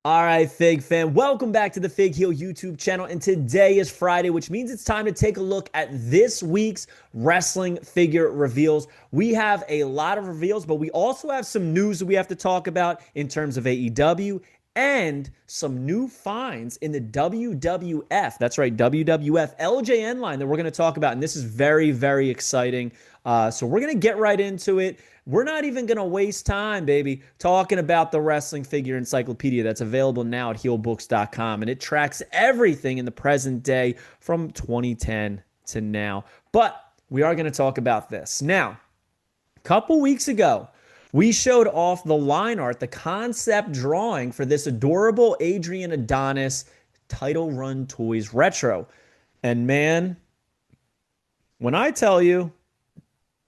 All right, Fig fam, welcome back to the Fig Heel YouTube channel. And today is Friday, which means it's time to take a look at this week's wrestling figure reveals. We have a lot of reveals, but we also have some news that we have to talk about in terms of AEW and some new finds in the WWF. That's right, WWF LJN line that we're going to talk about. And this is very, very exciting. So we're going to get right into it. We're not even going to waste time, baby, talking about the wrestling figure encyclopedia that's available now at heelbooks.com. And it tracks everything in the present day from 2010 to now. But we are going to talk about this. Now, a couple weeks ago, we showed off the line art, the concept drawing for this adorable Adrian Adonis Title Run Toys Retro. And man, when I tell you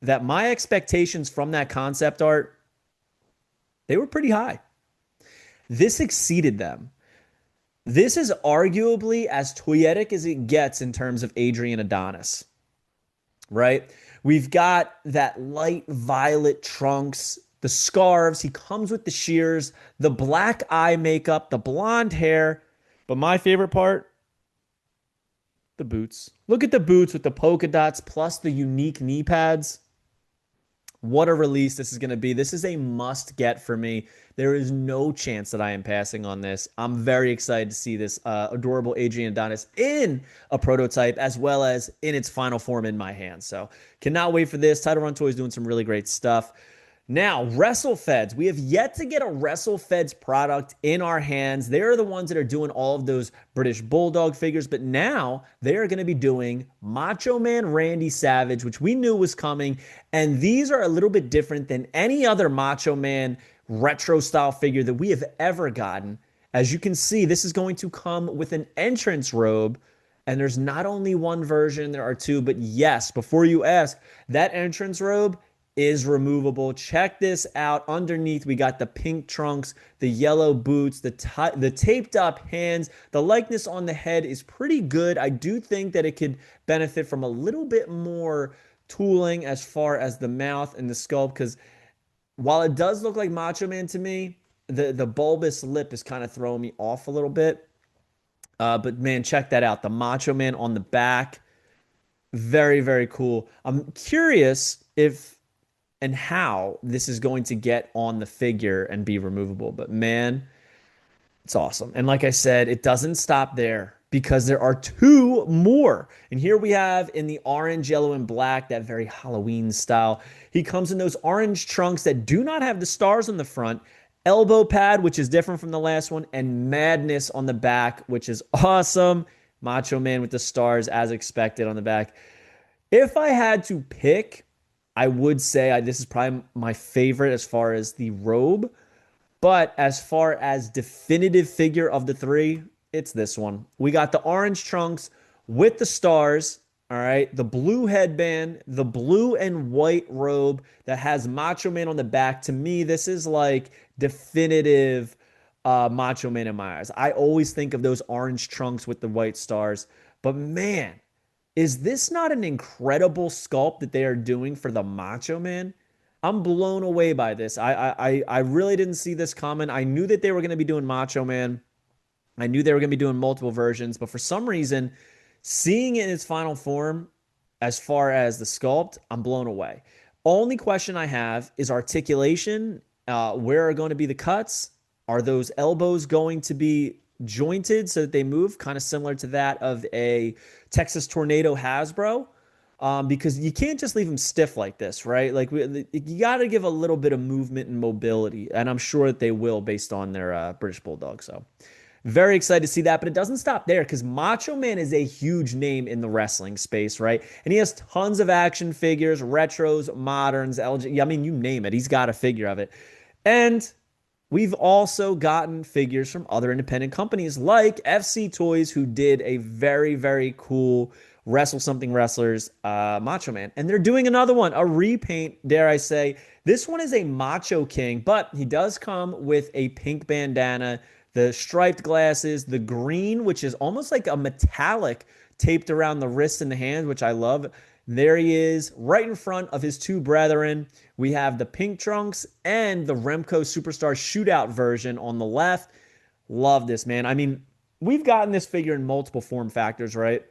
that my expectations from that concept art, they were pretty high. This exceeded them. This is arguably as toyetic as it gets in terms of Adrian Adonis, right? We've got that light violet trunks, the scarves. He comes with the shears, the black eye makeup, the blonde hair. But my favorite part, the boots. Look at the boots with the polka dots plus the unique knee pads. What a release this is going to be. This is a must get for me. There is no chance that I am passing on this. I'm very excited to see this adorable Adrian Adonis in a prototype as well as in its final form in my hands. So cannot wait for this. Title Run Toys doing some really great stuff. Now, WrestleFeds. We have yet to get a WrestleFeds product in our hands. They're the ones that are doing all of those British Bulldog figures, but now they are going to be doing Macho Man Randy Savage, which we knew was coming, and these are a little bit different than any other Macho Man retro style figure that we have ever gotten. As you can see, this is going to come with an entrance robe, and there's not only one version, there are two, but yes, before you ask, that entrance robe is removable. Check this out. Underneath, we got the pink trunks, the yellow boots, the taped up hands. The likeness on the head is pretty good. I do think that it could benefit from a little bit more tooling as far as the mouth and the sculpt, because while it does look like Macho Man to me, the bulbous lip is kind of throwing me off a little bit. But man, check that out. The Macho Man on the back. Very, very cool. I'm curious if and how this is going to get on the figure and be removable. But man, it's awesome. And like I said, it doesn't stop there because there are two more. And here we have in the orange, yellow, and black, that very Halloween style. He comes in those orange trunks that do not have the stars on the front, elbow pad, which is different from the last one, and madness on the back, which is awesome. Macho Man with the stars as expected on the back. If I had to pick, I would say this is probably my favorite as far as the robe. But as far as definitive figure of the three, it's this one. We got the orange trunks with the stars, all right? The blue headband, the blue and white robe that has Macho Man on the back. To me, this is like definitive Macho Man in my eyes. I always think of those orange trunks with the white stars. But man, is this not an incredible sculpt that they are doing for the Macho Man? I'm blown away by this. I really didn't see this coming. I knew that they were going to be doing Macho Man. I knew they were going to be doing multiple versions, but for some reason, seeing it in its final form, as far as the sculpt, I'm blown away. Only question I have is articulation. Where are going to be the cuts? Are those elbows going to be jointed so that they move, kind of similar to that of a Texas Tornado Hasbro? Because you can't just leave them stiff like this, right? Like you got to give a little bit of movement and mobility, and I'm sure that they will based on their British Bulldog. So very excited to see that, but it doesn't stop there because Macho Man is a huge name in the wrestling space, right? And he has tons of action figures, retros, moderns, LG. I mean, you name it, he's got a figure of it. And we've also gotten figures from other independent companies like FC Toys, who did a very, very cool Wrestle Something Wrestlers Macho Man. And they're doing another one, a repaint, dare I say. This one is a Macho King, but he does come with a pink bandana, the striped glasses, the green, which is almost like a metallic taped around the wrists and the hands, which I love. There he is, right in front of his two brethren. We have the pink trunks and the Remco Superstar Shootout version on the left. Love this, man. I mean, we've gotten this figure in multiple form factors, right?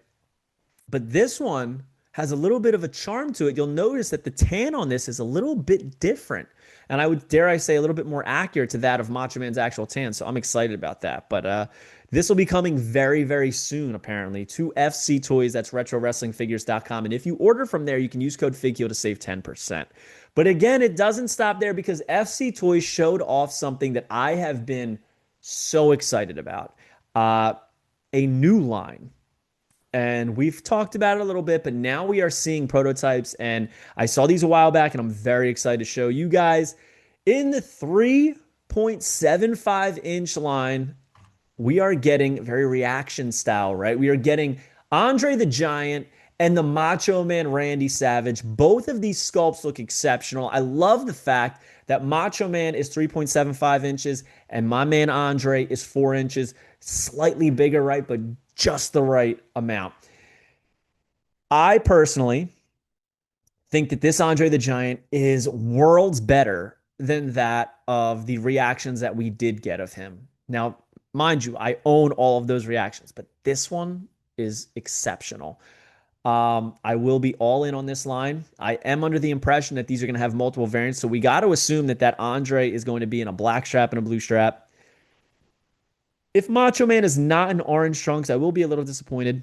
But this one has a little bit of a charm to it. You'll notice that the tan on this is a little bit different. And I would dare I say a little bit more accurate to that of Macho Man's actual tan. So I'm excited about that. But this will be coming very, very soon, apparently, to FC Toys. That's RetroWrestlingFigures.com. And if you order from there, you can use code FIGHEEL to save 10%. But again, it doesn't stop there because FC Toys showed off something that I have been so excited about. A new line, and we've talked about it a little bit, but now we are seeing prototypes, and I saw these a while back, and I'm very excited to show you guys. In the 3.75-inch line, we are getting very reaction style, right? We are getting Andre the Giant and the Macho Man Randy Savage. Both of these sculpts look exceptional. I love the fact that Macho Man is 3.75 inches and my man Andre is 4 inches. Slightly bigger, right? But just the right amount. I personally think that this Andre the Giant is worlds better than that of the reactions that we did get of him. Now, mind you, I own all of those reactions, but this one is exceptional. I will be all in on this line. I am under the impression that these are going to have multiple variants, so we got to assume that that Andre is going to be in a black strap and a blue strap. If Macho Man is not in orange trunks, I will be a little disappointed.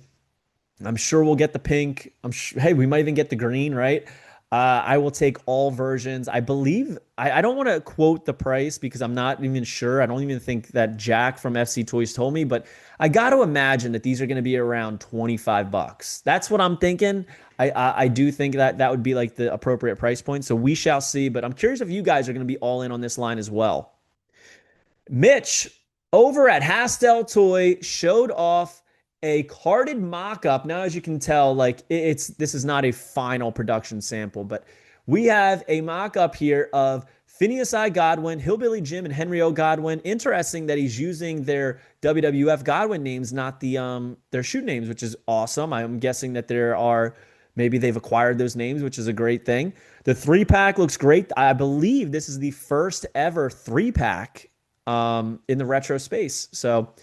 I'm sure we'll get the pink. Hey, we might even get the green, right? I will take all versions. I believe, I don't want to quote the price because I'm not even sure. I don't even think that Jack from FC Toys told me, but I got to imagine that these are going to be around 25 bucks. That's what I'm thinking. I do think that that would be like the appropriate price point. So we shall see, but I'm curious if you guys are going to be all in on this line as well. Mitch over at Haste Toy showed off a carded mock-up. Now, as you can tell, like this is not a final production sample, but we have a mock-up here of Phineas I. Godwinn, Hillbilly Jim, and Henry O. Godwinn. Interesting that he's using their WWF Godwinn names, not their shoot names, which is awesome. I'm guessing that maybe they've acquired those names, which is a great thing. The 3-pack looks great. I believe this is the first ever 3-pack in the retro space. So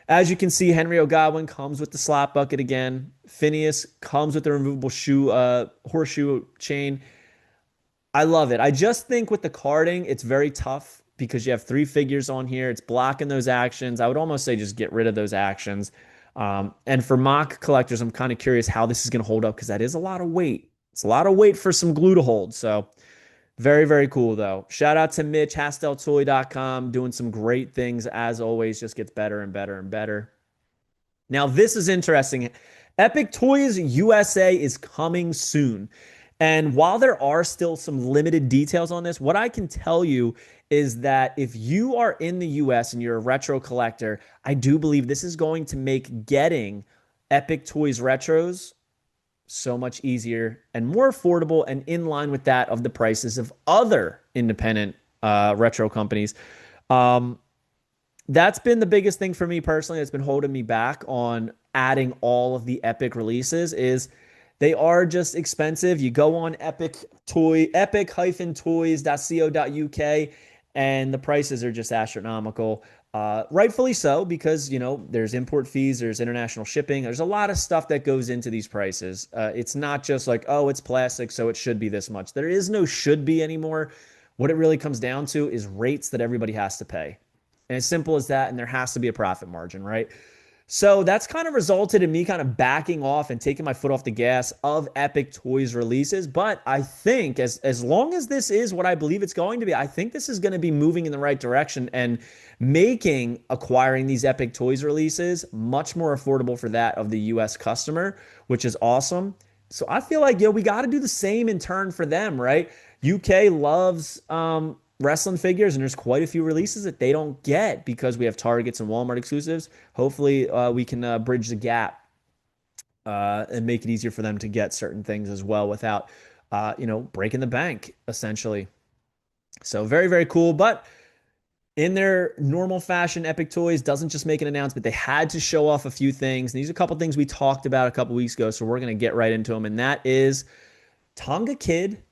as you can see, Henry O. Godwinn comes with the slot bucket again. Phineas comes with the removable horseshoe chain. I love it. I just think with the carding, it's very tough because you have 3 figures on here. It's blocking those actions. I would almost say just get rid of those actions. And for mock collectors, I'm kind of curious how this is going to hold up because that is a lot of weight. It's a lot of weight for some glue to hold. So very, very cool, though. Shout out to Mitch, HastelToy.com, doing some great things as always. Just gets better and better and better. Now, this is interesting. Epic Toys USA is coming soon. And while there are still some limited details on this, what I can tell you is that if you are in the US and you're a retro collector, I do believe this is going to make getting Epic Toys retros so much easier and more affordable and in line with that of the prices of other independent retro companies. That's been the biggest thing for me personally that's been holding me back on adding all of the Epic releases is they are just expensive. You go on epic-toys.co.uk and the prices are just astronomical. Rightfully so, because, there's import fees, there's international shipping. There's a lot of stuff that goes into these prices. It's not just like, oh, it's plastic, so it should be this much. There is no should be anymore. What it really comes down to is rates that everybody has to pay. And as simple as that, and there has to be a profit margin, right? So that's kind of resulted in me kind of backing off and taking my foot off the gas of Epic Toys releases. But I think as long as this is what I believe it's going to be, I think this is going to be moving in the right direction and making acquiring these Epic Toys releases much more affordable for that of the US customer, which is awesome. So I feel like, we got to do the same in turn for them, right? UK loves wrestling figures, and there's quite a few releases that they don't get because we have Targets and Walmart exclusives. Hopefully we can bridge the gap and make it easier for them to get certain things as well without breaking the bank essentially. So very, very cool. But in their normal fashion, Epic Toys doesn't just make an announcement. They had to show off a few things. And these are a couple things we talked about a couple weeks ago, so we're going to get right into them. And that is Tonga Kid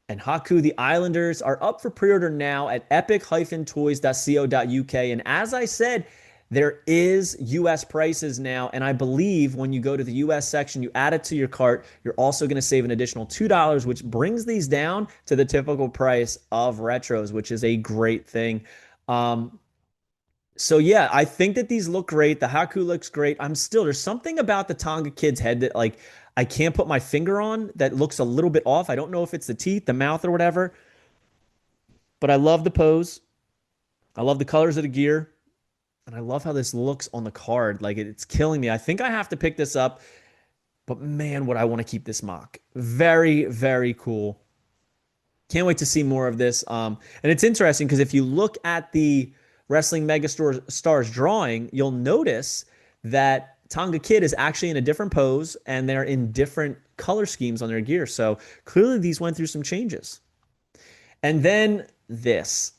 and Haku. The Islanders are up for pre-order now at epic-toys.co.uk. And as I said, There is US prices now, and I believe when you go to the US section, you add it to your cart, you're also going to save an additional $2, which brings these down to the typical price of retros, which is a great thing. Um, so yeah, I think that these look great. The Haku looks great. There's something about the Tonga Kid's head that like I can't put my finger on that looks a little bit off. I don't know if it's the teeth, the mouth, or whatever, but I love the pose. I love the colors of the gear. And I love how this looks on the card. Like it's killing me. I think I have to pick this up, but man, would I want to keep this mock. Very, very cool. Can't wait to see more of this. And it's interesting because if you look at the Wrestling Megastore Stars drawing, you'll notice that Tonga Kid is actually in a different pose and they're in different color schemes on their gear. So clearly these went through some changes. And then this.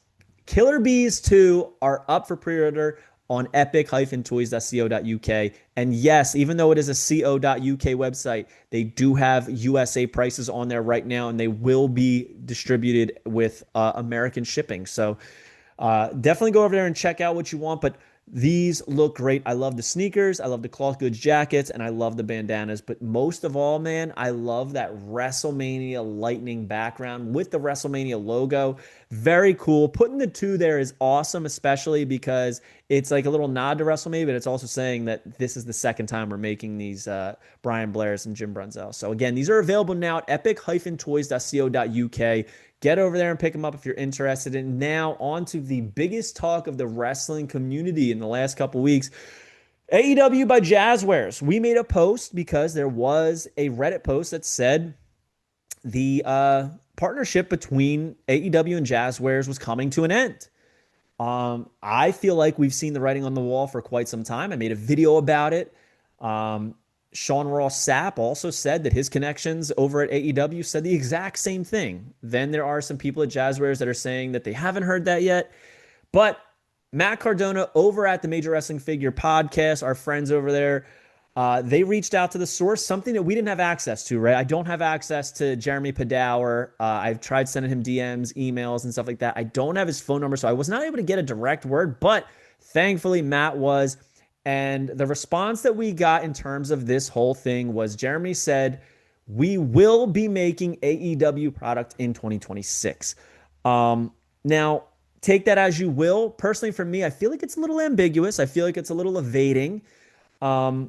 Killer Bees 2 are up for pre-order on epic-toys.co.uk. And yes, even though it is a co.uk website, they do have USA prices on there right now, and they will be distributed with American shipping. So definitely go over there and check out what you want. But these look great. I love the sneakers. I love the cloth goods jackets, and I love the bandanas. But most of all, man, I love that WrestleMania Lightning background with the WrestleMania logo. Very cool. Putting the two there is awesome, especially because it's like a little nod to WrestleMania, but it's also saying that this is the second time we're making these Brian Blairs and Jim Brunzell. So again, these are available now at epic-toys.co.uk. Get over there and pick them up if you're interested. And now on to the biggest talk of the wrestling community in the last couple weeks. AEW by Jazwares. We made a post because there was a Reddit post that said the partnership between AEW and Jazwares was coming to an end. I feel like we've seen the writing on the wall for quite some time. I made a video about it. Sean Ross Sapp also said that his connections over at AEW said the exact same thing. Then there are some people at Jazwares that are saying that they haven't heard that yet. But Matt Cardona over at the Major Wrestling Figure podcast, our friends over there, they reached out to the source, something that we didn't have access to, right? I don't have access to Jeremy Padower. I've tried sending him DMs, emails, and stuff like that. I don't have his phone number, so I was not able to get a direct word, but thankfully Matt was. And the response that we got in terms of this whole thing was Jeremy said, we will be making AEW product in 2026. Now, take that as you will. Personally, for me, I feel like it's a little ambiguous. I feel like it's a little evading. When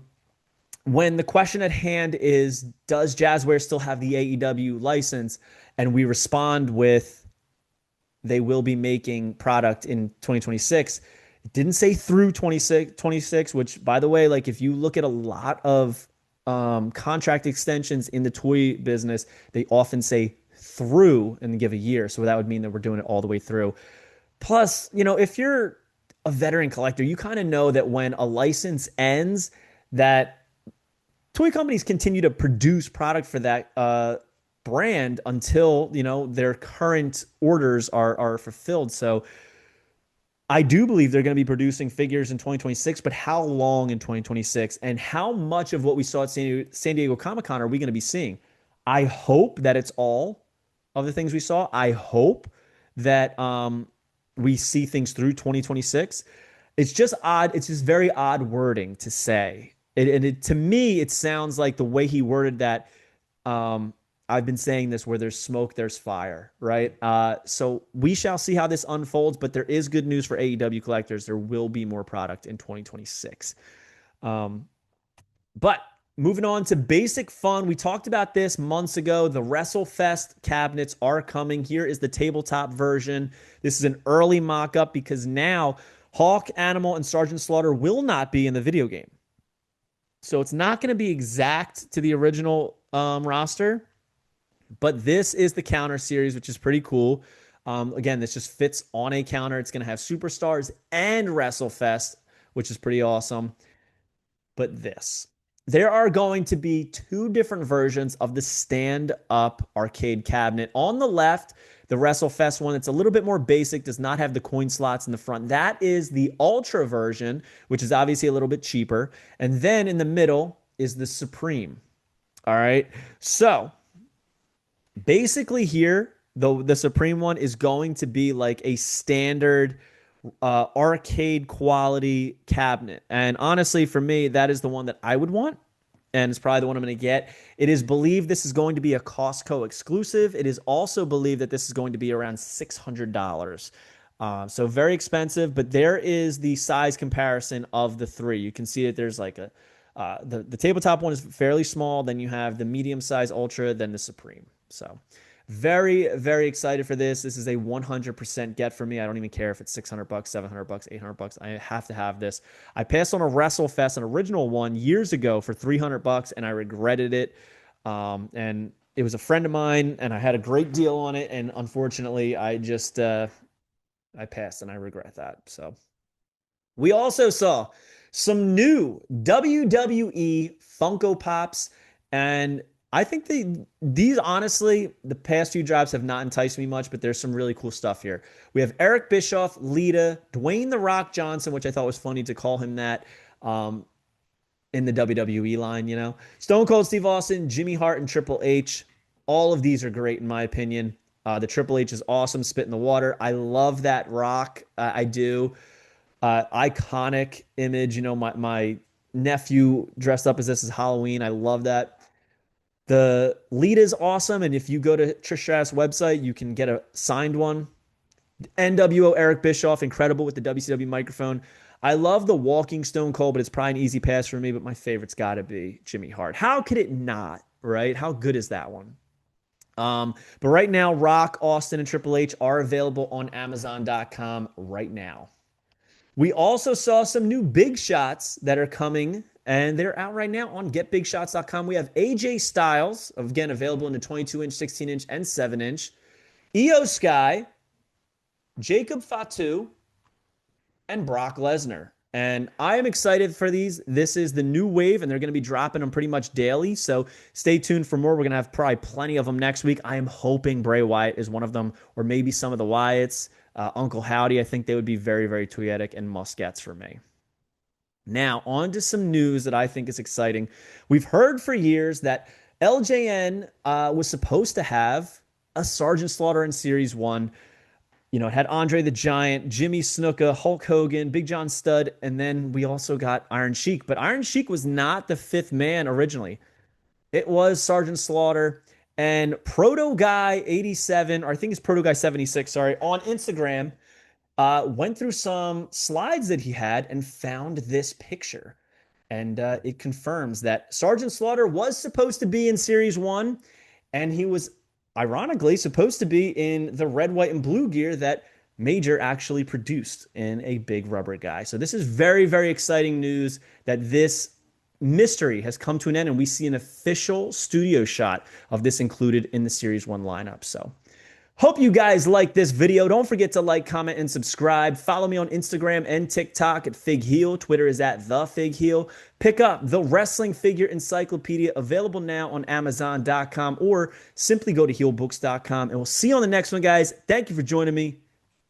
the question at hand is, does Jazwares still have the AEW license? And we respond with, they will be making product in 2026. It didn't say through 26, which, by the way, like if you look at a lot of contract extensions in the toy business, they often say through and give a year. So that would mean that we're doing it all the way through. Plus, you know, if you're a veteran collector, you kind of know that when a license ends, that toy companies continue to produce product for that brand until, you know, their current orders are fulfilled. So I do believe they're going to be producing figures in 2026, but how long in 2026 and how much of what we saw at San Diego Comic-Con are we going to be seeing? I hope that it's all of the things we saw. I hope that we see things through 2026. It's just odd. It's just very odd wording to say. To me, it sounds like the way he worded that, I've been saying this, where there's smoke, there's fire, right? So we shall see how this unfolds, but there is good news for AEW collectors. There will be more product in 2026. But moving on to basic fun, we talked about this months ago. The WrestleFest cabinets are coming. Here is the tabletop version. This is an early mock-up because now Hawk, Animal, and Sergeant Slaughter will not be in the video game. So it's not going to be exact to the original roster. But this is the counter series, which is pretty cool. Again, this just fits on a counter. It's going to have Superstars and WrestleFest, which is pretty awesome. But there are going to be two different versions of the stand-up arcade cabinet. On the left, the WrestleFest one, it's a little bit more basic, does not have the coin slots in the front. That is the Ultra version, which is obviously a little bit cheaper. And then in the middle is the Supreme. All right. So basically here, the Supreme one is going to be like a standard arcade quality cabinet. And honestly, for me, that is the one that I would want. And it's probably the one I'm going to get. It is believed this is going to be a Costco exclusive. It is also believed that this is going to be around $600. So very expensive, but there is the size comparison of the three. You can see that there's like the tabletop one is fairly small. Then you have the medium size Ultra, then the Supreme. So very, very excited for this. This is a 100% get for me. I don't even care if it's $600, $700, $800. I have to have this. I passed on a WrestleFest, an original one years ago for $300, and I regretted it. And it was a friend of mine, and I had a great deal on it. And unfortunately, I just I passed, and I regret that. So we also saw some new WWE Funko Pops, and I think these honestly, the past few drops have not enticed me much, but there's some really cool stuff here. We have Eric Bischoff, Lita, Dwayne The Rock Johnson, which I thought was funny to call him that in the WWE line, you know. Stone Cold Steve Austin, Jimmy Hart, and Triple H. All of these are great in my opinion. The Triple H is awesome, spit in the water. I love that Rock. I do. Iconic image, you know, my nephew dressed up as this is Halloween. I love that. The lead is awesome, and if you go to Trish Stratus' website, you can get a signed one. NWO Eric Bischoff, incredible with the WCW microphone. I love the walking Stone Cold, but it's probably an easy pass for me, but my favorite's got to be Jimmy Hart. How could it not, right? How good is that one? But right now, Rock, Austin, and Triple H are available on Amazon.com right now. We also saw some new big shots that are coming, and they're out right now on getbigshots.com. We have AJ Styles, again, available in the 22-inch, 16-inch, and 7-inch. Io Sky, Jacob Fatu, and Brock Lesnar. And I am excited for these. This is the new wave, and they're going to be dropping them pretty much daily. So stay tuned for more. We're going to have probably plenty of them next week. I am hoping Bray Wyatt is one of them, or maybe some of the Wyatts. Uncle Howdy, I think they would be very, very toyetic and must-gets for me. Now, on to some news that I think is exciting. We've heard for years that LJN was supposed to have a Sergeant Slaughter in Series 1. You know, it had Andre the Giant, Jimmy Snuka, Hulk Hogan, Big John Studd, and then we also got Iron Sheik. But Iron Sheik was not the fifth man originally. It was Sergeant Slaughter. And Proto Guy 87, or I think it's Proto Guy 76, sorry, on Instagram, went through some slides that he had and found this picture. And it confirms that Sergeant Slaughter was supposed to be in Series 1, and he was ironically supposed to be in the red, white, and blue gear that Major actually produced in a big rubber guy. So this is very, very exciting news that this mystery has come to an end, and we see an official studio shot of this included in the Series 1 lineup. So hope you guys like this video. Don't forget to like, comment, and subscribe. Follow me on Instagram and TikTok at FigHeel. Twitter is at TheFigHeel. Pick up the Wrestling Figure Encyclopedia, available now on Amazon.com, or simply go to HeelBooks.com. And we'll see you on the next one, guys. Thank you for joining me.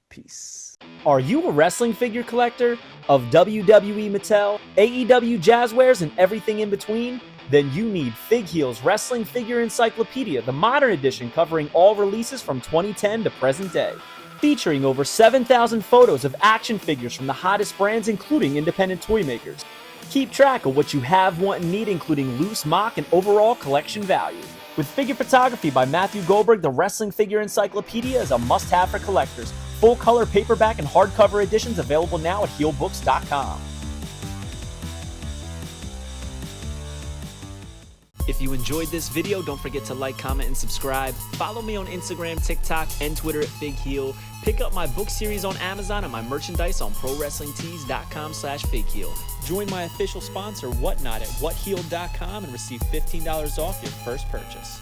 Peace. Are you a wrestling figure collector of WWE, Mattel, AEW, Jazwares, and everything in between? Then you need FigHeel's Wrestling Figure Encyclopedia, the modern edition covering all releases from 2010 to present day. Featuring over 7,000 photos of action figures from the hottest brands, including independent toy makers. Keep track of what you have, want, and need, including loose, mock, and overall collection value. With figure photography by Matthew Goldberg, the Wrestling Figure Encyclopedia is a must-have for collectors. Full-color paperback and hardcover editions available now at HeelBooks.com. If you enjoyed this video, don't forget to like, comment, and subscribe. Follow me on Instagram, TikTok, and Twitter at FigHeel. Pick up my book series on Amazon and my merchandise on ProWrestlingTees.com/FigHeel. Join my official sponsor, Whatnot, at WhatHealed.com and receive $15 off your first purchase.